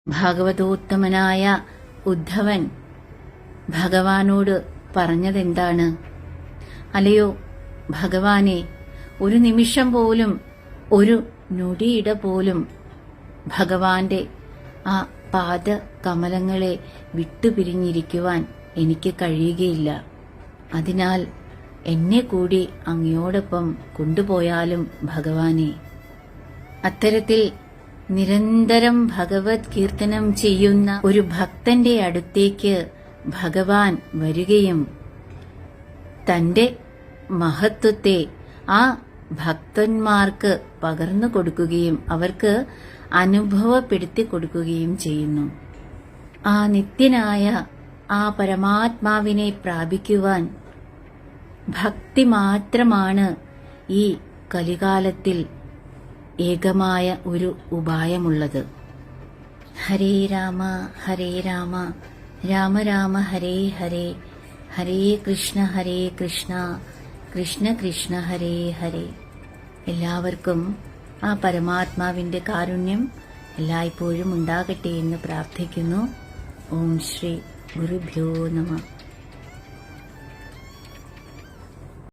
ഭാഗവതോത്തമനായ ഉദ്ധവൻ ഭഗവാനോട് പറഞ്ഞതെന്താണ്? അല്ലയോ ഭഗവാനെ, ഒരു നിമിഷം പോലും, ഒരു ഞൊടിയിട പോലും ഭഗവാന്റെ ആ പാദകമലങ്ങളെ വിട്ടുപിരിഞ്ഞിരിക്കുവാൻ എനിക്ക് കഴിയുകയില്ല. അതിനാൽ എന്നെ കൂടി അങ്ങയോടൊപ്പം കൊണ്ടുപോയാലും ഭഗവാനെ. അത്തരത്തിൽ നിരന്തരം ഭഗവത് കീർത്തനം ചെയ്യുന്ന ഒരു ഭക്തന്റെ അടുത്തേക്ക് ഭഗവാൻ വരികയും തന്റെ മഹത്വത്തെ ആ ഭക്തന്മാർക്ക് പകർന്നു കൊടുക്കുകയും അവർക്ക് അനുഭവപ്പെടുത്തി കൊടുക്കുകയും ചെയ്യുന്നു. ആ നിത്യനായ ആ പരമാത്മാവിനെ പ്രാപിക്കുവാൻ ഭക്തി മാത്രമാണ് ഈ കലികാലത്തിൽ ഏകമായ ഒരു ഉപായമുള്ളത്. ഹരേ രാമ ഹരേ രാമ രാമ രാമ ഹരേ ഹരേ, ഹരേ കൃഷ്ണ കൃഷ്ണ കൃഷ്ണ ഹരേ ഹരേ. എല്ലാവർക്കും ആ പരമാത്മാവിന്റെ കാരുണ്യം എല്ലായ്പ്പോഴും ഉണ്ടാകട്ടെ എന്ന് പ്രാർത്ഥിക്കുന്നു. ഓം ശ്രീ ഗുരുഭ്യോ നമഃ.